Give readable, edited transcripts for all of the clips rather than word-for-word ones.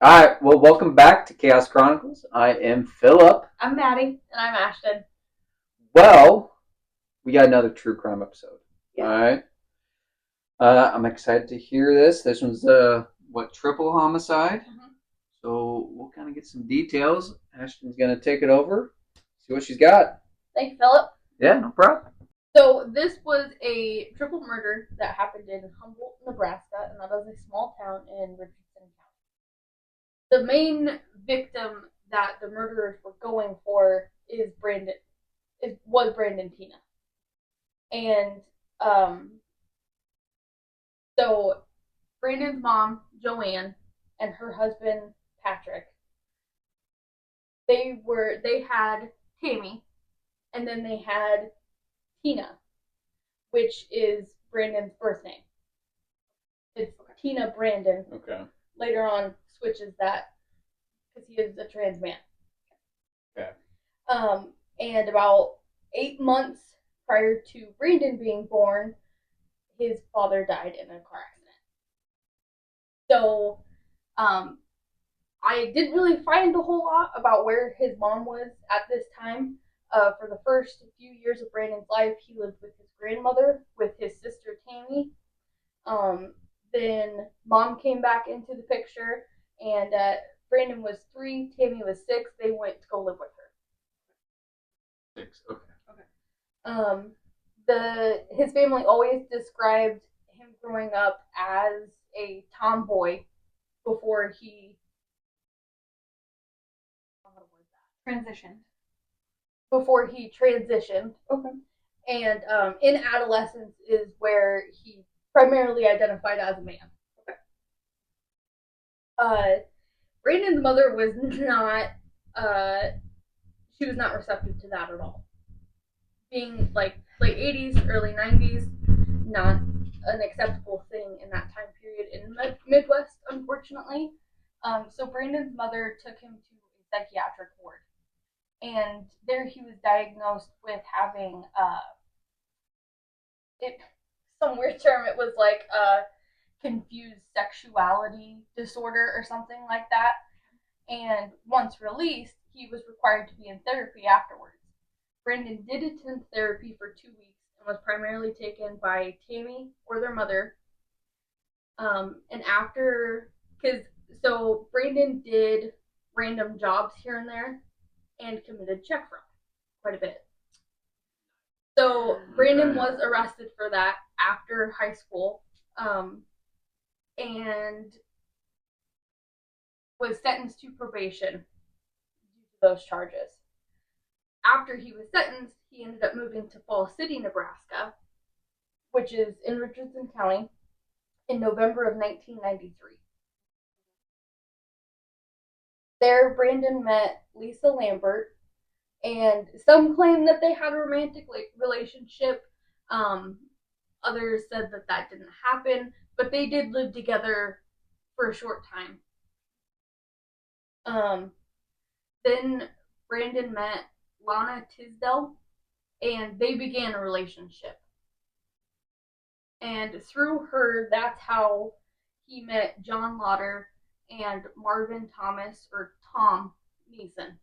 Alright, well, welcome back to Chaos Chronicles. I am Philip. I'm Maddie. And I'm Ashton. Well, we got another true crime episode. Yeah. Alright. I'm excited to hear this. This one's, triple homicide? Mm-hmm. So we'll kind of get some details. Ashton's going to take it over, see what she's got. Thank you, Philip. Yeah, no problem. So this was a triple murder that happened in Humboldt, Nebraska, and that is a small town in Richardson County. The main victim that the murderers were going for was Brandon Teena. And so Brandon's mom, Joanne, and her husband, Patrick, they had Tammy, and then they had Teena, which is Brandon's birth name. It's Teena Brandon. Okay. Later on, switches that because he is a trans man. Okay. And about 8 months prior to Brandon being born, his father died in a car accident. So, I didn't really find a whole lot about where his mom was at this time. For the first few years of Brandon's life, he lived with his grandmother, with his sister Tammy. Then mom came back into the picture, and Brandon was 3, Tammy was 6. They went to go live with her. 6, okay. His family always described him growing up as a tomboy before he transitioned. Okay. And in adolescence is where he primarily identified as a man. Okay. Brandon's mother was not she was not receptive to that at all. Being like late 80s, early 90s, not an acceptable thing in that time period in the Midwest, unfortunately. So Brandon's mother took him to a psychiatric ward. And there he was diagnosed with having some weird term. It was like confused sexuality disorder or something like that. And once released, he was required to be in therapy afterwards. Brandon did attend therapy for 2 weeks and was primarily taken by Tammy or their mother. And so Brandon did random jobs here and there and committed check fraud quite a bit. So Brandon was arrested for that after high school, and was sentenced to probation due to those charges. After he was sentenced, he ended up moving to Falls City, Nebraska, which is in Richardson County, in November of 1993. There, Brandon met Lisa Lambert, and some claim that they had a romantic relationship. Others said that didn't happen, but they did live together for a short time. Then Brandon met Lana Tisdale, and they began a relationship. And through her, that's how he met John Lauder and Marvin Thomas, or Tom Neeson.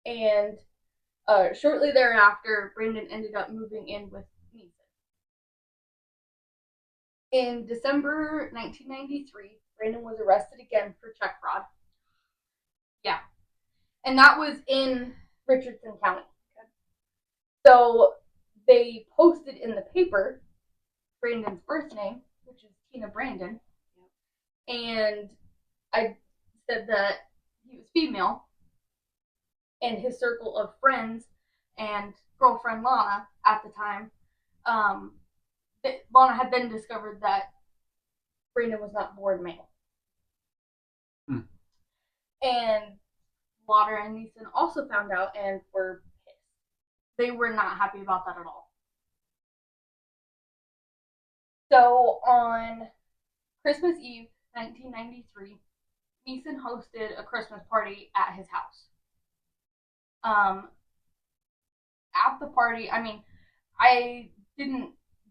And shortly thereafter, Brandon ended up moving in with Neeson. In December 1993, Brandon was arrested again for check fraud. Yeah. And that was in Richardson County. Okay. So they posted in the paper Brandon's birth name, which is Teena Brandon. Yeah. And I said that he was female, and his circle of friends and girlfriend Lana at the time, Lana had then discovered that Brandon was not born male. And Lauder and Neeson also found out and were pissed. They were not happy about that at all. So on Christmas Eve, 1993, Neeson hosted a Christmas party at his house. At the party,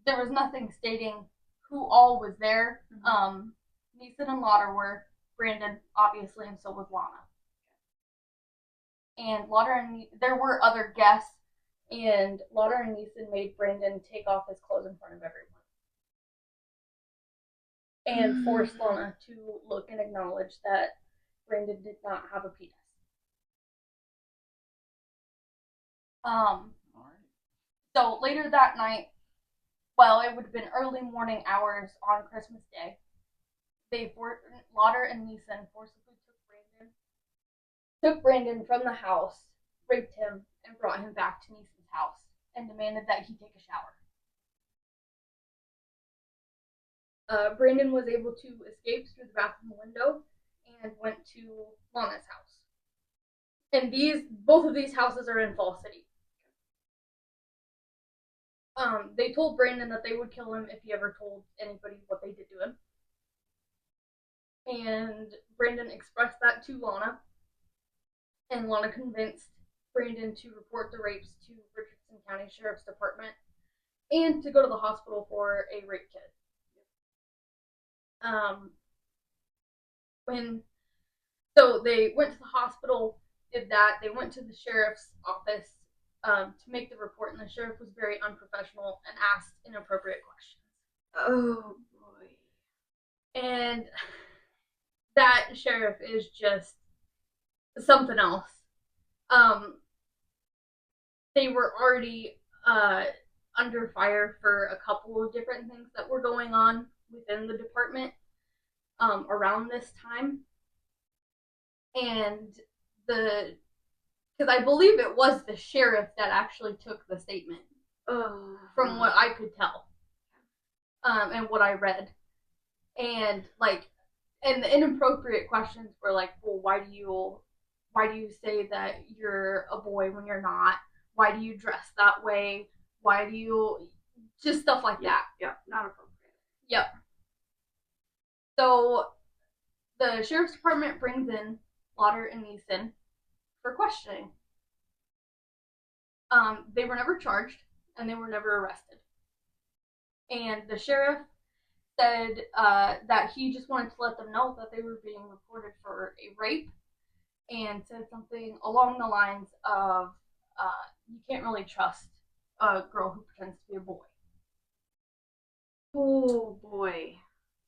there was nothing stating who all was there. Neeson and Lauder were, Brandon, obviously, and so was Lana. And there were other guests, and Lauder and Neeson made Brandon take off his clothes in front of everyone. And forced Lana to look and acknowledge that Brandon did not have a penis. So later that night, well, it would have been early morning hours on Christmas Day, Lauder and Neeson forcibly took Brandon from the house, raped him, and brought him back to Neeson's house, and demanded that he take a shower. Brandon was able to escape through the bathroom window and went to Lana's house. And both of these houses are in Fall City. They told Brandon that they would kill him if he ever told anybody what they did to him. And Brandon expressed that to Lana, and Lana convinced Brandon to report the rapes to Richardson County Sheriff's Department and to go to the hospital for a rape kit. So they went to the hospital, did that. They went to the sheriff's office to make the report, and the sheriff was very unprofessional and asked inappropriate questions. Oh boy. And that sheriff is just something else. They were already under fire for a couple of different things that were going on within the department around this time. And because I believe it was the sheriff that actually took the statement, from what I could tell, and what I read. And and the inappropriate questions were like, well, why do you say that you're a boy when you're not? Why do you dress that way? Why do you just stuff like that? Yeah, not appropriate. Yep. So the sheriff's department brings in Lauder and Neeson for questioning. They were never charged, and they were never arrested. And the sheriff said that he just wanted to let them know that they were being reported for a rape, and said something along the lines of, you can't really trust a girl who pretends to be a boy. Oh boy.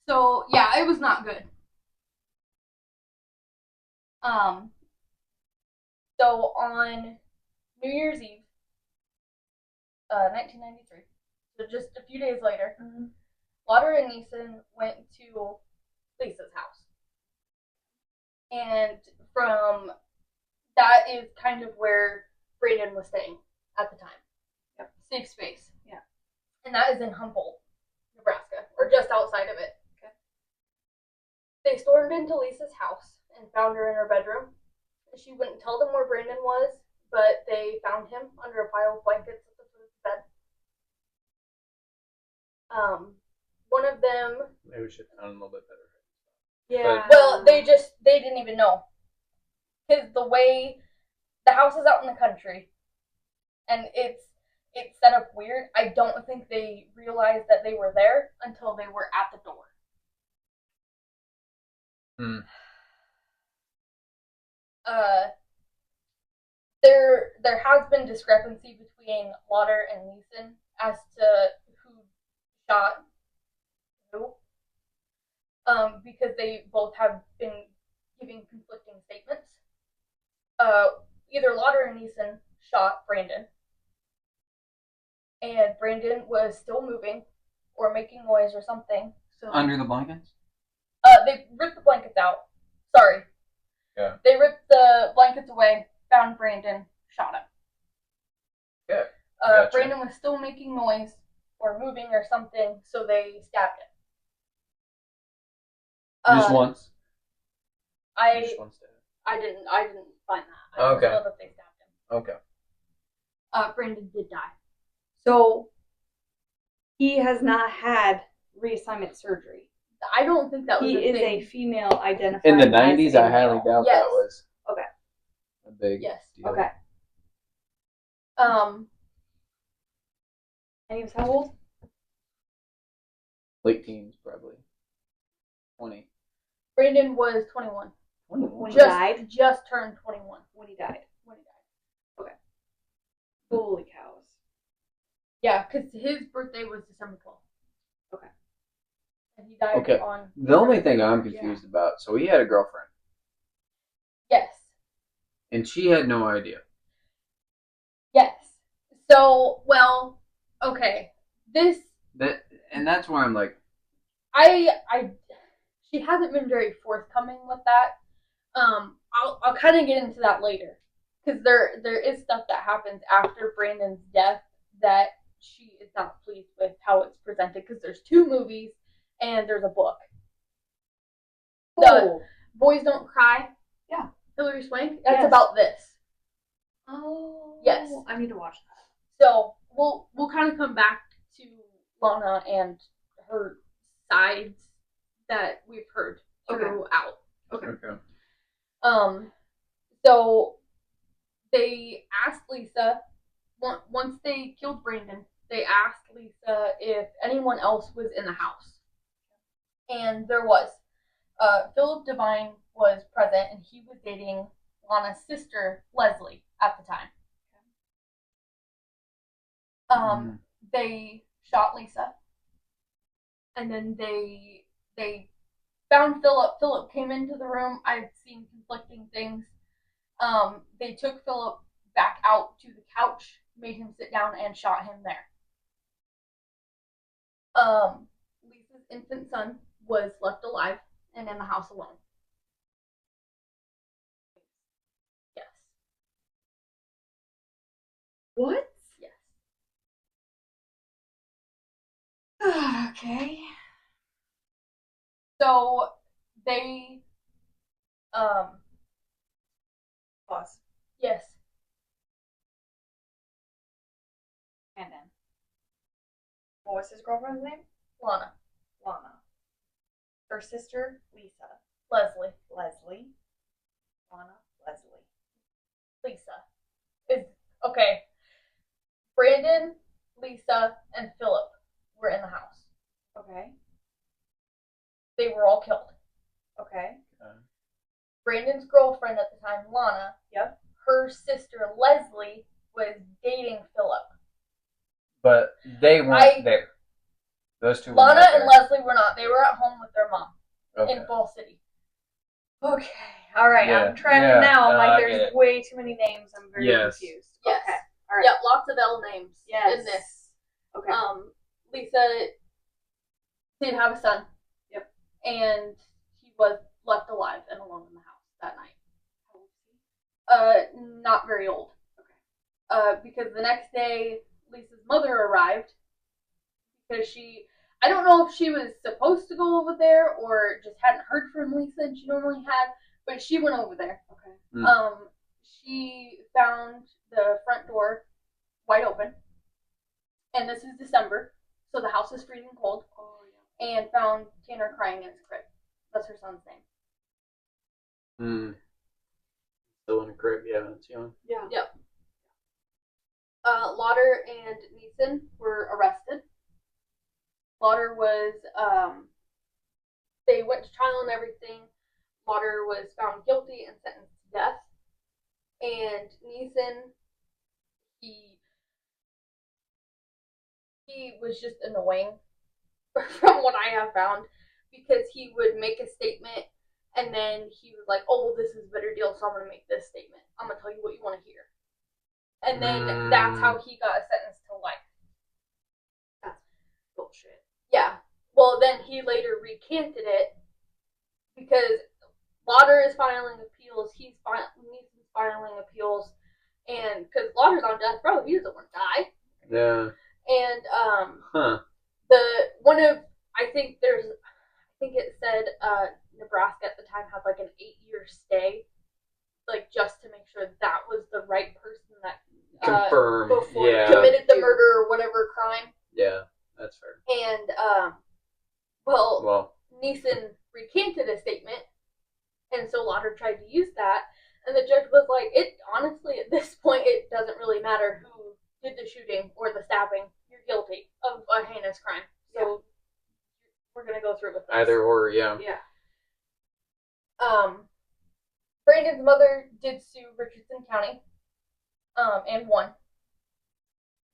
So yeah, it was not good. So on New Year's Eve, 1993, so just a few days later, Lauder and Neeson went to Lisa's house. And from that is kind of where Brandon was staying at the time. Yep. Safe space. Yeah. And that is in Humboldt, Nebraska, or just outside of it. Okay. They stormed into Lisa's house and found her in her bedroom. She wouldn't tell them where Brandon was, but they found him under a pile of blankets at the foot of the bed. One of them. Maybe we should have found a little bit better. Yeah. Well, they didn't even know. Because the house is out in the country, and it's set up weird. I don't think they realized that they were there until they were at the door. There has been discrepancy between Lauder and Neeson as to who shot who, because they both have been giving conflicting statements. Either Lauder and Neeson shot Brandon, and Brandon was still moving or making noise or something. So under the blankets? They ripped the blankets out. Sorry. Yeah. They ripped the blankets away, found Brandon, shot him. Yeah. Gotcha. Brandon was still making noise or moving or something, so they stabbed him. Just once? I once didn't find that. I Okay. just know that they stabbed him. Okay. Brandon did die. So he has not had reassignment surgery. I don't think that was He is thing. a female identified. In the as 90s, a I highly male. doubt Yes. that was Okay. a big Yes. deal. Okay. And he was how old? Late teens, probably. 20. Brandon was 21. When he Just died? Just turned 21 When he died. when he died. Holy cows. Yeah, because his birthday was December 12th. Okay. And he died Okay. on. The only thing I'm confused about, so he had a girlfriend, Yes. and she had no idea. Yes. So, well, okay. That's why I'm like, She hasn't been very forthcoming with that. I'll kind of get into that later, because there is stuff that happens after Brandon's death that she is not pleased with how it's presented, because there's 2 movies and there's a book. The Boys Don't Cry. Yeah. Hilary Swank. That's about this. Oh. Yes. I need to watch that. So we'll kind of come back to Lana and her sides that we've heard throughout. okay. So they asked Lisa, once they killed Brandon, they asked Lisa if anyone else was in the house. And there was. Philip Devine was present, and he was dating Lana's sister, Leslie, at the time. They shot Lisa, and then they found Philip. Philip came into the room. I've seen conflicting things. They took Philip back out to the couch, made him sit down, and shot him there. Lisa's infant son was left alive and in the house alone. Yes. What? Yes. Okay. So they Pause. yes. Brandon. What was his girlfriend's name? Lana. Lana. Her sister, Lisa. Leslie. Leslie. Lana. Leslie. Lisa. Is okay. Brandon, Lisa, and Philip were in the house. Okay. They were all killed. Okay. Brandon's girlfriend at the time, Lana. Yep. Her sister Leslie was dating Philip. But they weren't there. Those 2 were Lana not there. and Leslie were not. They were at home with their mom in Fall City. Okay. All right. Yeah. I'm tracking now. I'm I like, get there's it. way too many names. I'm very confused. Yes. Okay. All right. Yep, lots of L names in this. Okay. Lisa did have a son. Yep. And he was left alive and alone in the house that night. How old is he? Not very old. Okay. Because the next day, Lisa's mother arrived because I don't know if she was supposed to go over there or just hadn't heard from Lisa and she normally had, but she went over there. Okay. She found the front door wide open, and this is December, so the house is freezing cold. Oh, yeah. And found Tanner crying in his crib. That's her son's name. Still in a crib, yeah, that's young. Yeah. Yep. Lauder and Neeson were arrested. Lauder was, they went to trial and everything. Lauder was found guilty and sentenced to death. And Neeson, he was just annoying from what I have found, because he would make a statement and then he was like, oh, well, this is a better deal, so I'm going to make this statement. I'm going to tell you what you want to hear. And then that's how he got sentenced to life. That's bullshit. Yeah. Well, then he later recanted it because Lauder is filing appeals. Neeson's filing appeals. And because Lauder's on death row, he doesn't want to die. Yeah. And I think it said Nebraska at the time had like an 8-year stay, like just to make sure that was the right person that confirmed committed the murder or whatever crime. Yeah, that's fair. And Neeson recanted a statement, and so Lauder tried to use that, and the judge was like, "It honestly, at this point, it doesn't really matter who did the shooting or the stabbing. You're guilty of a heinous crime, so we're gonna go through with this." Either or, yeah. Yeah. Brandon's mother did sue Richardson County, and won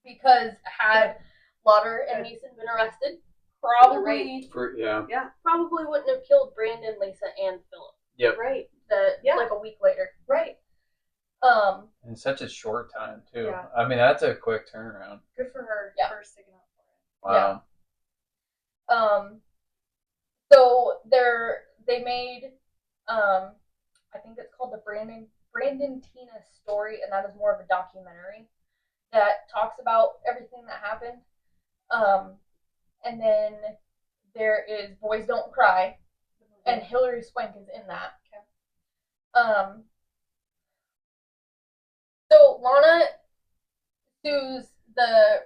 because had Lauder and Neeson been arrested, probably probably wouldn't have killed Brandon, Lisa, and Philip. Yep. Right. Like a week later. Right. In such a short time too. Yeah. I mean, that's a quick turnaround. Good for her for sticking up for Wow. So they made I think it's called the Brandon Teena story, and that is more of a documentary that talks about everything that happened. And then there is Boys Don't Cry, and Hilary Swank is in that. Okay. So Lana sues the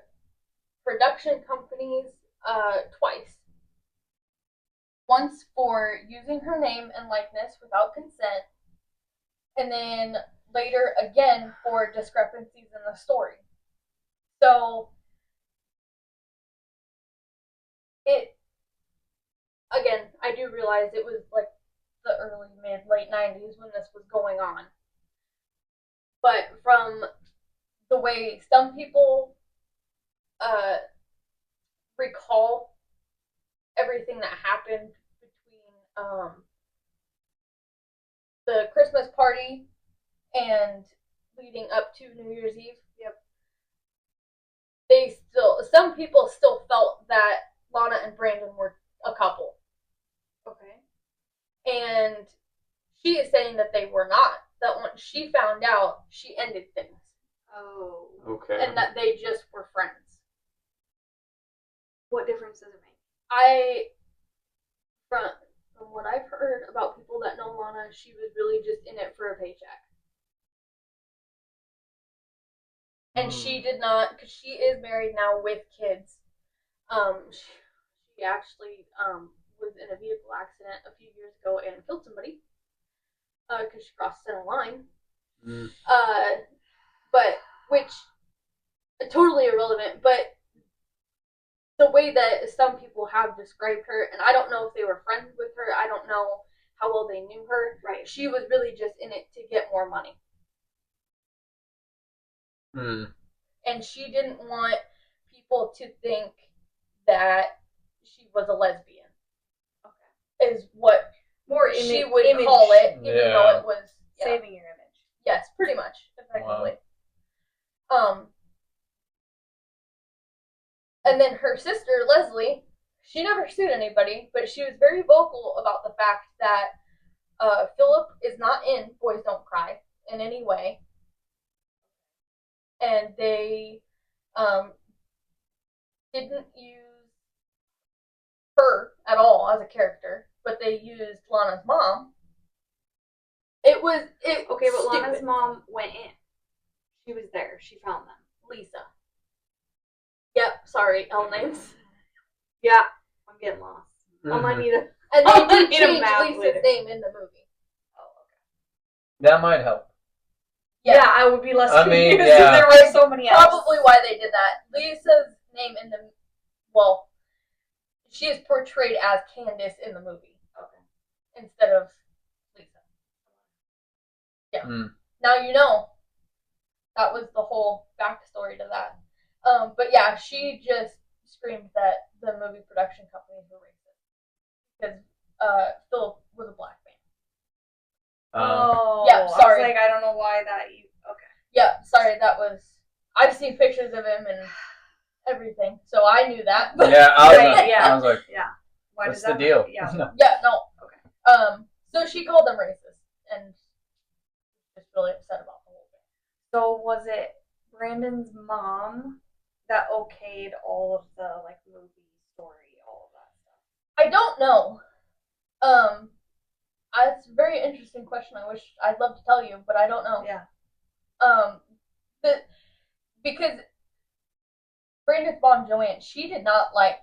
production companies twice. Once for using her name and likeness without consent, and then later again for discrepancies in the story. So again, I do realize it was like the early, late 90s when this was going on. But from the way some people recall everything that happened between the Christmas party and leading up to New Year's Eve. Yep. Some people still felt that Lana and Brandon were a couple. Okay. And she is saying that they were not. That once she found out, she ended things. Oh. Okay. And that they just were friends. What difference does it make? From what I've heard about people that know Lana, she was really just in it for a paycheck. And she did not, because she is married now with kids. She actually was in a vehicle accident a few years ago and killed somebody because she crossed center line. But which totally irrelevant. But the way that some people have described her, and I don't know if they were friends with her. I don't know how well they knew her. Right. She was really just in it to get more money. And she didn't want people to think that she was a lesbian. Okay. Is what she would call it, even though it was saving your image. Yes, pretty much, effectively. Wow. And then her sister, Leslie, she never sued anybody, but she was very vocal about the fact that Philip is not in Boys Don't Cry in any way. And they didn't use her at all as a character, but they used Lana's mom. Okay, but Lana's mom went in. She was there. She found them. Lisa. Yep, sorry, L names. Yeah, I'm getting lost. Mm-hmm. I need a. And they did change Lisa's name in the movie. Oh, okay. That might help. Yeah, I would be less confused if yeah. there were so many else. Probably why they did that. Lisa's name in she is portrayed as Candace in the movie. Okay. Instead of Lisa. Yeah. Now you know. That was the whole backstory to that. But yeah, she just screamed that the movie production companies were racist. Because Philip was a black man. Yeah, sorry. I was like, I don't know why that you. Okay. Yeah, sorry, that was. I've seen pictures of him and everything, so I knew that. Yeah, I was like, Why what's the deal? Yeah. Yeah, no. Okay. So she called them racist and just really upset about the whole thing. So was it Brandon's mom that okayed all of the movie story, all of that stuff? I don't know. That's a very interesting question. I'd love to tell you, but I don't know. Yeah. Because Brandon's mom, Joanne, she did not like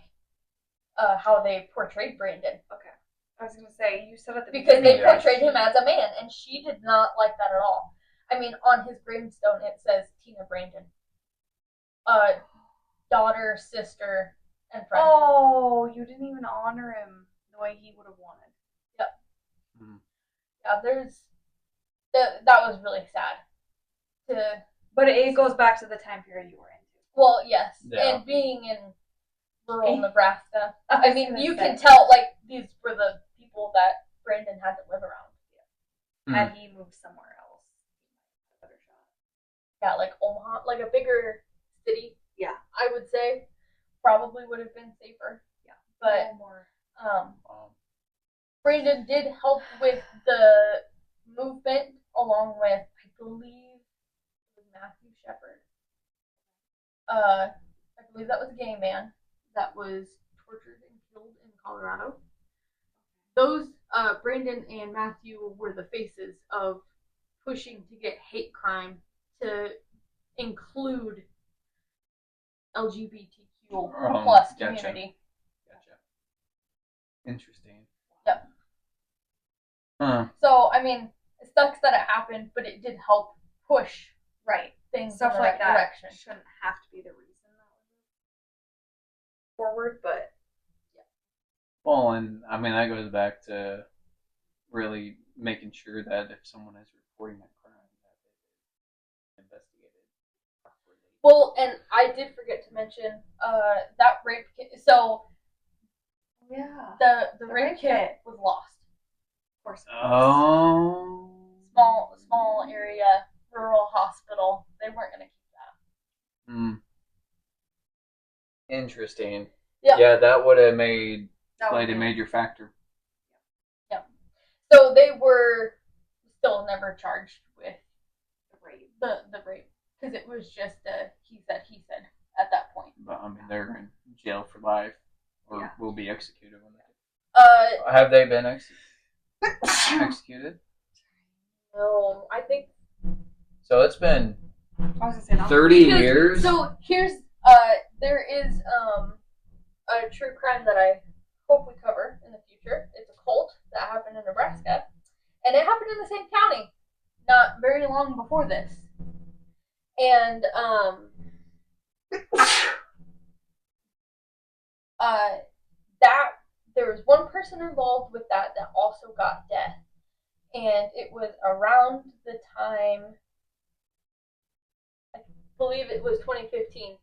how they portrayed Brandon. Okay. I was gonna say, you said at the because beginning. They portrayed him as a man, and she did not like that at all. I mean, on his gravestone it says Teena Brandon. Daughter, sister, and friend. Oh, you didn't even honor him the way he would have wanted. Yep. Yeah, that was really sad. But it goes back to the time period you were into. Well, yes, Yeah. and being in rural Nebraska, I I mean, you say. can tell like these were the people that Brandon had to live around. Had he moved somewhere else, he might have a better shot. Yeah, like Omaha, like a bigger city. Yeah, I would say probably would have been safer. Yeah, but more. Brandon did help with the movement along with, I believe, it was Matthew Shepard. I believe that was a gay man that was tortured and killed in Colorado. Those Brandon and Matthew were the faces of pushing to get hate crime to include LGBTQ plus community. Gotcha. Interesting. Yep. Huh. So I mean, it sucks that it happened, but it did help push things Stuff in the like right that direction. shouldn't have to be the reason that was forward, but Well, and I mean that goes back to really making sure that if someone is reporting that crime, that it is investigated properly. Well, and I did forget to mention that rape kit. So yeah, the rape kit was lost. Of course. Oh. Small area, rural hospital. They weren't going to keep that. Interesting. Yeah. Yeah, that would have played a major factor. Yeah. So they were still never charged with the rape because it was just a he said at that point. But I mean, they're in jail for life, or will be executed when they. Have they been executed? No, I think. So it's been I was gonna say 30 years. So here's there is a true crime that I hope we cover in the future. It's a cult that happened in Nebraska, and it happened in the same county not very long before this. And that there was one person involved with that also got death, and it was around the time, I believe it was 2015.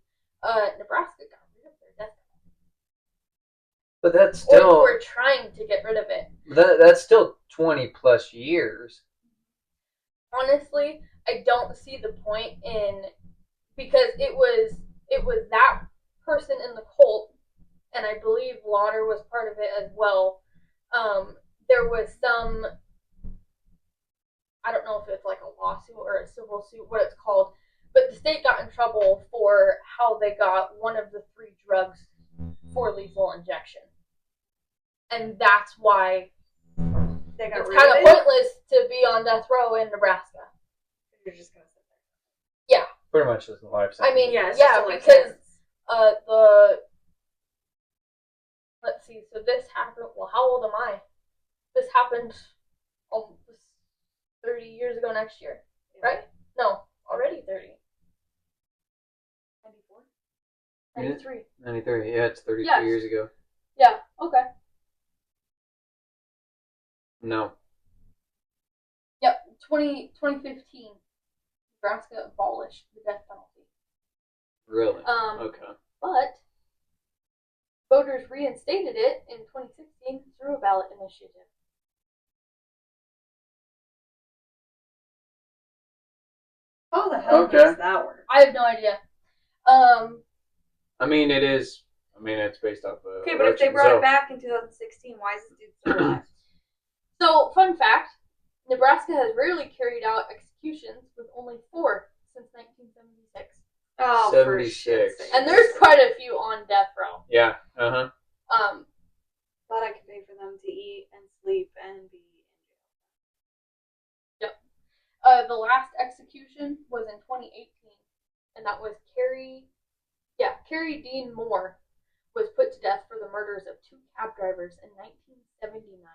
Nebraska got rid of their death penalty. But that's still. Or we're trying to get rid of it. That's still 20 plus years. Honestly, I don't see the point in, because it was that person in the cult, and I believe Lauder was part of it as well. There was some, I don't know if it's like a lawsuit or a civil suit, what it's called, but the state got in trouble for how they got one of the 3 drugs for lethal injection. And that's why they got it's kind of pointless to be on death row in Nebraska. You're just gonna sit there. Yeah. Pretty much just a life sentence. I mean, yeah, because let's see, so this happened, well, how old am I? This happened almost 30 years ago next year, right? No, already 30. 94? 93. 93, yeah, it's 32 years ago. Yeah, okay. No. Yep, 2015, Nebraska abolished the death penalty. Really? Okay. But voters reinstated it in 2016 through a ballot initiative. How the hell does that work? I have no idea. I mean, it is. I mean, it's based off of. Okay, but if they brought it back in 2016, why is this dude still alive? So, fun fact: Nebraska has rarely carried out executions, with only 4 since 1976. Oh, 76. And there's quite a few on death row. Yeah. Glad I could pay for them to eat and sleep and be in jail. Yep. The last execution was in 2018, and that was Carrie Dean Moore was put to death for the murders of 2 cab drivers in 1979.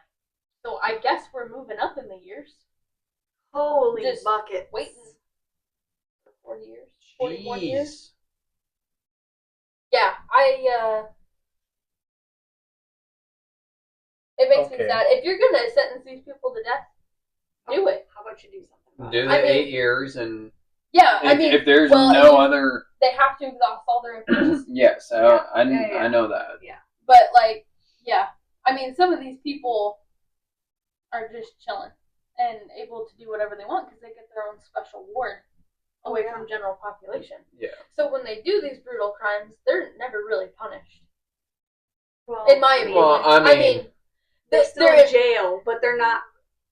So I guess we're moving up in the years. Holy buckets. Waiting for 40 years. Jeez. 41 years. Yeah, it makes me sad. If you're gonna sentence these people to death, do it. How about you do something about Do it? the 8 years, and Yeah, if there's well, no other, they have to exhaust all their appeals. yes, Yeah. I know that. Yeah. But like, yeah, I mean, some of these people are just chilling and able to do whatever they want because they get their own special ward away from general population. Yeah. So when they do these brutal crimes, they're never really punished. Well, In my opinion, Well, I mean, they're still in jail, but they're not.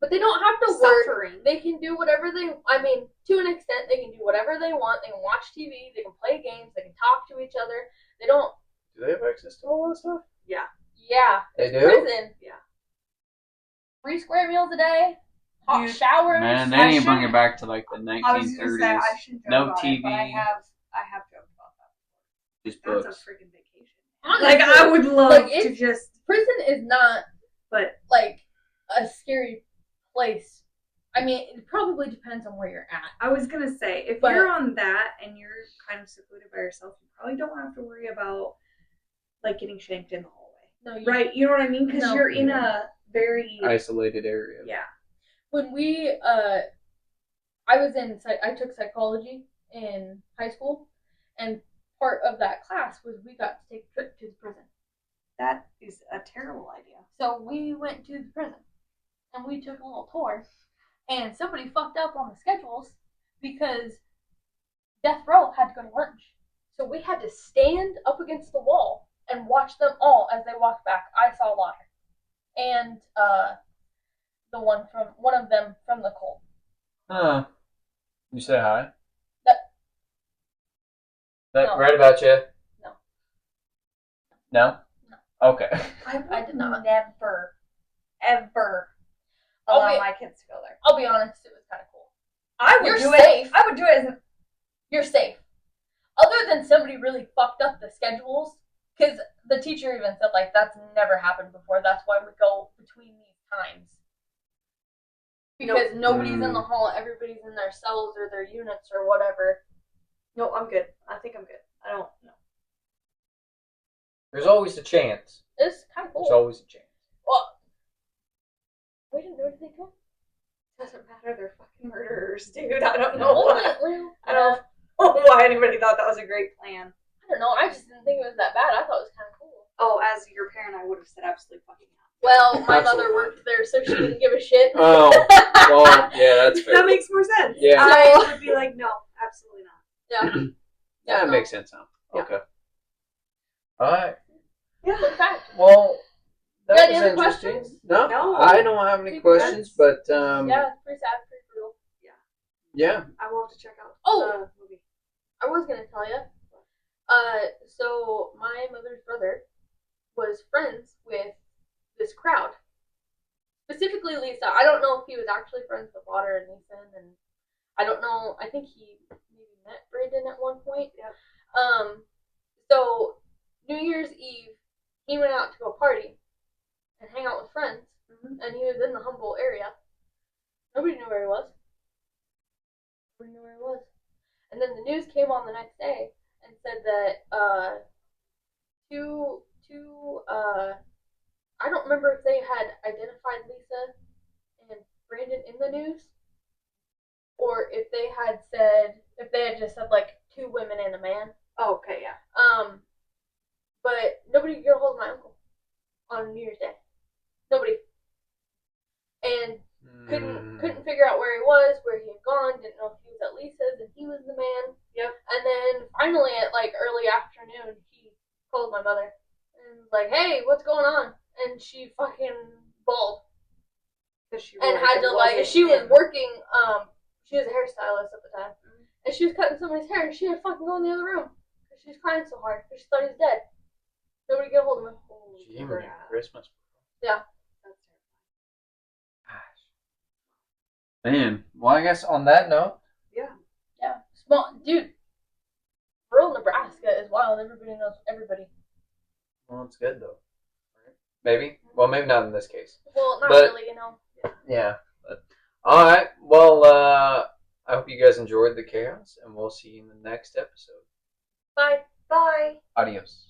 But they don't have to suffering. work. They can do whatever they. I mean, to an extent, they can do whatever they want. They can watch TV. They can play games. They can talk to each other. They don't. Do they have access to all that stuff? Yeah. Yeah. They do? Prison. Yeah. 3 square meals a day. Hot Dude, showers. Man, they I need to bring shouldn't- it back to like the I was gonna say 1930s. I shouldn't joke No about TV. it, but I have joked about that. Just That's books. a freaking vacation. Honestly, Like I would love like, to just, prison is not but like a scary place. I mean, it probably depends on where you're at. I was gonna say if But- you're on that and you're kind of secluded by yourself, you probably don't have to worry about like getting shanked in the hallway, No, right? You know what I mean? Because No. you're in a very Isolated area. yeah. When we, I took psychology in high school, and part of that class was we got to take a trip to the prison. That is a terrible idea. So we went to the prison, and we took a little tour, and somebody fucked up on the schedules because death row had to go to lunch. So we had to stand up against the wall and watch them all as they walked back. I saw Lauder. And one of them from the cult. Huh. You say hi? No. Right about you? No. No? No. Okay. I did not. Never, ever I'll allow be- my kids to go there. I'll be honest, it was kind of cool. I would You're do safe. it. I would do it as You're safe. Other than somebody really fucked up the schedules, because the teacher even said, like, that's never happened before. That's why we go between these times. Because nobody's in the hall, everybody's in their cells or their units or whatever. no. I'm good. I think I'm good. I don't know. There's always a chance. It's kind of cool. There's always a chance. Well, we didn't do anything to them. Doesn't matter. They're fucking murderers, dude. I don't know why. Well, I don't know why anybody thought that was a great plan. I don't know. I just didn't think it was that bad. I thought it was kind of cool. Oh, as your parent, I would have said absolutely fucking not. Well, my Absolutely. mother worked there, so she didn't give a shit. Oh, well, yeah, that's fair. That makes more sense. Yeah. I would be like, no, absolutely not. Yeah. Yeah, that no. makes sense now. Yeah. Okay. Alright. Yeah. Fun fact. Well, that Got was any other interesting. questions? No, No. I don't have any Think questions, but Yeah, it's pretty sad, pretty brutal. yeah. I will have to check out Oh. the movie. I was gonna tell you. So my mother's brother was friends with this crowd. Specifically Lisa. I don't know if he was actually friends with Lauder and Ethan, and I don't know. I think he maybe met Brandon at one point. Yep. So New Year's Eve, he went out to a party and hang out with friends, and he was in the Humboldt area. Nobody knew where he was. Nobody knew where he was. And then the news came on the next day and said that two I don't remember if they had identified Lisa and Brandon in the news, or if they had just said like 2 women and a man. Oh, okay, yeah. But nobody could get a hold of my uncle on New Year's Day. Nobody. And couldn't figure out where he was, where he had gone, didn't know if he was at Lisa's and he was the man. Yep. And then finally at like early afternoon, he called my mother and was like, "Hey, what's going on?" And she fucking bawled and had to like, she was working, she was a hairstylist at the time, and she was cutting somebody's hair, and she had to fucking go in the other room because she was crying so hard because she thought he was dead. Nobody could get a hold of him. She even got Christmas. Yeah. Gosh. Man, well, I guess on that note, Yeah. Small, dude. Rural Nebraska is wild. Everybody knows everybody. well, it's good though. Maybe. Well, maybe not in this case. Well, not But- really, you know. Yeah. But, all right. Well, I hope you guys enjoyed the chaos, and we'll see you in the next episode. Bye. Bye. Adios.